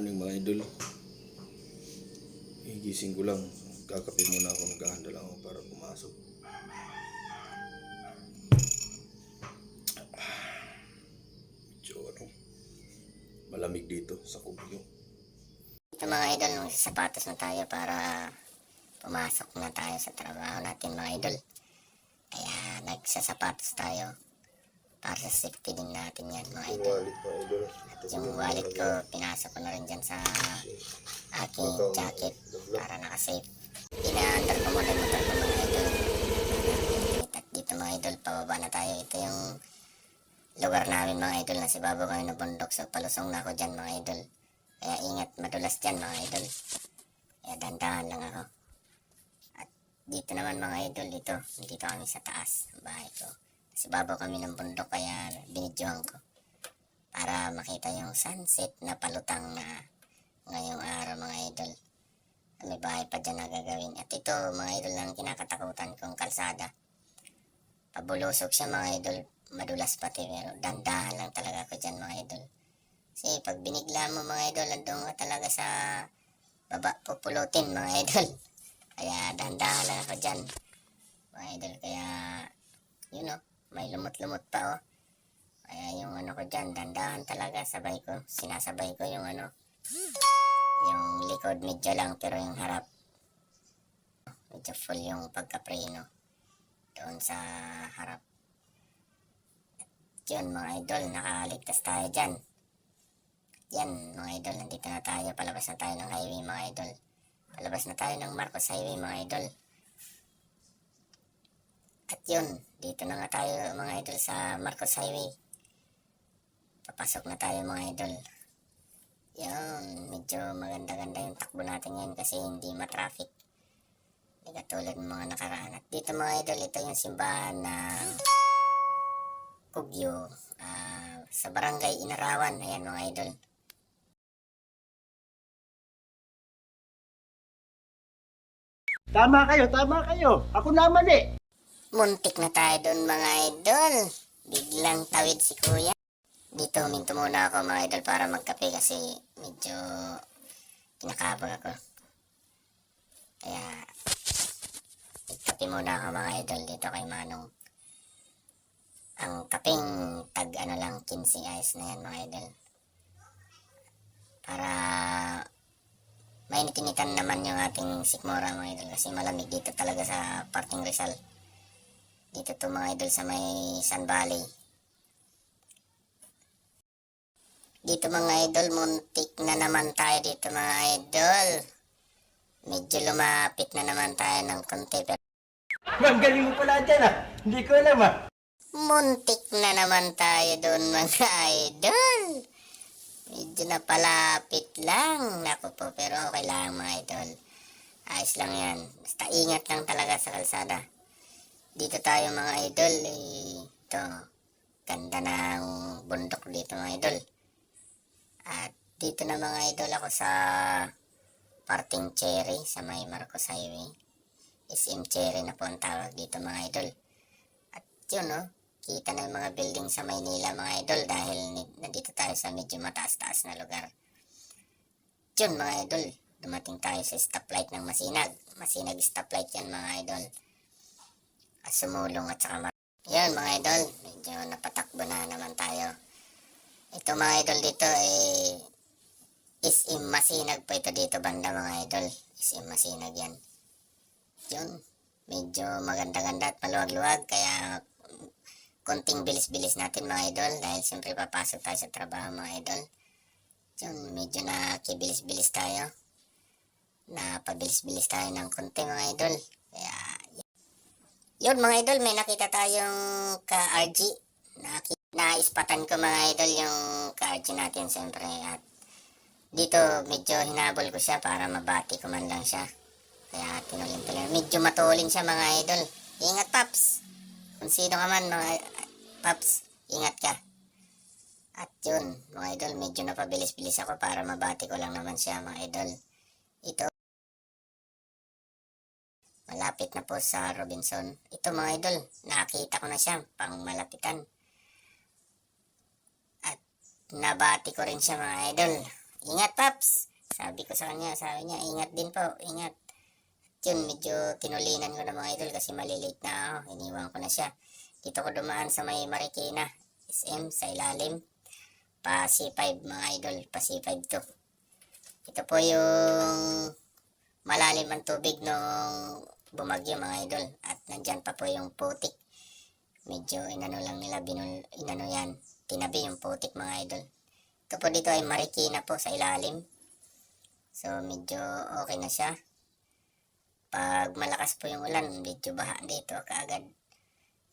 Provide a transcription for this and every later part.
morning mga idol. Gising ko lang. Kakape muna ako. Naghahanda lang ako para pumasok. Medyo malamig dito sa Kubyo. Ito mga idol, sapatos na tayo para pumasok na tayo sa trabaho natin mga idol. Kaya nagsasapatos tayo para sa safety din natin yan mga idol. Yung wallet ko, pinasok ko na rin dyan sa aking jacket para nakasafe. Inaandar ko muna yung motor ko mga idol. At dito mga idol, pababa na tayo. Ito yung lugar namin mga idol. Nasa ibabaw kami ng bundok, so palusong na ako dyan mga idol. Kaya ingat, madulas dyan mga idol. Kaya dandahan lang ako. At dito naman mga idol, dito kami sa taas ng bahay ko. Nasa ibabaw kami ng bundok, kaya binidyohan ko para makita yung sunset na palutang na ngayong araw mga idol. May bahay pa dyan na gagawin. At ito mga idol lang kinakatakutan kong kalsada. Pabulusok siya mga idol, madulas pati, pero dandahan lang talaga ako dyan mga idol. Kasi pag binigla mo mga idol, andun ka talaga sa baba, pupulutin mga idol. Kaya dandahan lang ako dyan mga idol. Kaya yun o, may lumot-lumot pa o. Kaya yung ko dyan, dandahan talaga, sinasabay ko yung yung likod medyo lang, pero yung harap medyo full yung pagkapreno doon sa harap. At yun mga idol, nakaligtas tayo dyan. Yan mga idol, nandito na tayo, palabas na tayo ng highway mga idol. Palabas na tayo ng Marcos Highway mga idol. At yun, dito na nga tayo mga idol sa Marcos Highway. Papasok na tayo mga idol. Yan, medyo maganda-ganda yung takbo natin ngayon kasi hindi matraffic. Hindi katulad ng mga nakaraan. At dito mga idol, ito yung simbahan ng Kubyo sa Barangay Inarawan. Ayan mga idol. Tama kayo. Ako naman eh. Muntik na tayo doon mga idol. Biglang tawid si kuya. Dito huminto muna ako mga idol para magkape kasi medyo kinakabag ako. Kaya magkape muna ako mga idol dito kay Manong. Ang kapeng tag lang 15 ayos na yan mga idol. Para mainit-initan naman yung ating sikmura mga idol kasi malamig dito talaga sa parting Rizal. Dito to mga idol sa may San Valley. Dito mga idol, muntik na naman tayo dito mga idol. Medyo lumapit na naman tayo ng konti. Ang galing mo pala dyan ah. Hindi ko alam ah. Muntik na naman tayo doon mga idol. Medyo napalapit lang. Naku po, pero okay lang mga idol. Ayos lang yan. Basta ingat lang talaga sa kalsada. Dito tayo mga idol. Ito, ganda ng bundok dito mga idol. At dito na mga idol ako sa parting Cherry sa may Marcos Highway. SM Cherry na po ang tawag dito mga idol. At yun kita na yung mga building sa Maynila mga idol dahil nandito tayo sa medyo mataas-taas na lugar. Yun mga idol, dumating tayo sa stoplight ng Masinag. Masinag stoplight yan mga idol. At sumulong at saka yun mga idol, medyo napatakbo na naman tayo. Ito mga idol dito SM Masinag po ito dito banda mga idol. SM Masinag yan. Yun, medyo maganda-ganda at maluwag-luwag kaya konting bilis-bilis natin mga idol dahil siyempre papasok tayo sa trabaho mga idol. Yun, medyo nakibilis-bilis tayo. Napabilis-bilis tayo ng konti mga idol. Kaya yun mga idol, may nakita tayong ka-RG. Naispatan ko mga idol yung ka-RG natin siyempre. At dito medyo hinabol ko siya para mabati ko man lang siya. Kaya tinulin. Medyo matulin siya mga idol. Ingat Paps. Kung sino ka man mga Paps, ingat ka. At yun mga idol, medyo napabilis-bilis ako para mabati ko lang naman siya mga idol. Ito, malapit na po sa Robinson. Ito mga idol, nakita ko na siya pang malapitan. At nabati ko rin siya mga idol. Ingat Paps. Paps. Sabi ko sa kanya, sabi niya, ingat din po, ingat. Yun, medyo tinulinan ko na mga idol kasi malilate na ako. Iniwan ko na siya. Dito ko dumaan sa may Marikina, SM, sa ilalim. Pa C5 mga idol, pa C5 to. Ito po yung malalim ang tubig nung bumagyo mga idol. At nandyan pa po yung putik. Medyo inano lang nila, inano yan. Tinabi yung putik mga idol. Ito po dito ay Marikina po sa ilalim. So medyo okay na siya. Pag malakas po yung ulan, medyo baha dito kaagad.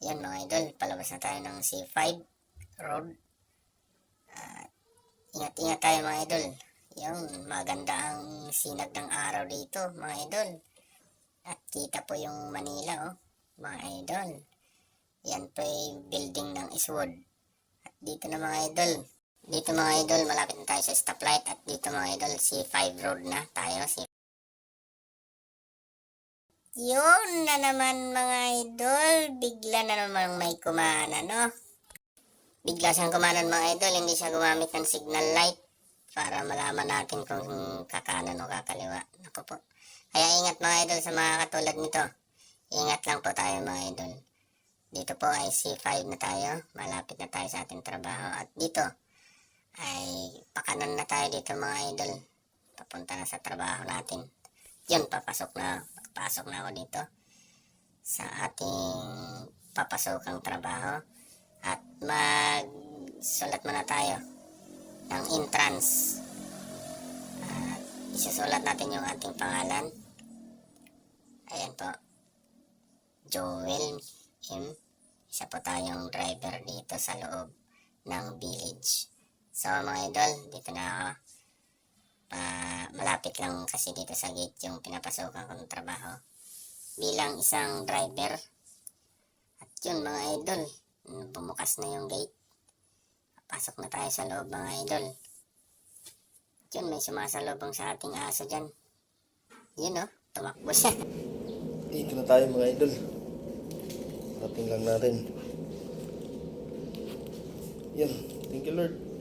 Yan mga idol, palabas na tayo ng C5 road. Ingat-ingat tayo mga idol. Yung maganda ang sinag ng araw dito mga idol. At kita po yung Manila mga idol. Yan po yung building ng Eastwood. At dito na mga idol. Dito mga idol, malapit na tayo sa stoplight. At dito mga idol, C5 road na tayo. Yun na naman mga idol. Bigla na naman may kumana, no? Bigla siyang kumanan mga idol. Hindi siya gumamit ng signal light para malaman natin kung kakanan o kakaliwa. Naku po. Kaya ingat mga idol sa mga katulad nito. Ingat lang po tayo mga idol. Dito po ay C5 na tayo. Malapit na tayo sa ating trabaho. At dito ay pakanan na tayo dito mga idol. Papunta na sa trabaho natin. Yun, papasok na ako dito sa ating papasokang trabaho. At magsulat muna tayo ng entrance. At isusulat natin yung ating pangalan. Ayan po. Joel M. Isa po tayong driver dito sa loob ng village. So mga idol, dito na ako. Malapit lang kasi dito sa gate yung pinapasokan ko ng trabaho bilang isang driver. At yun mga idol, bumukas na yung gate. Pasok na tayo sa loob mga idol. Yun, may sumasalubong sa ating aso dyan. Yun tumakbo siya. Dito na tayo mga idol. Rating lang natin. Yan, thank you Lord.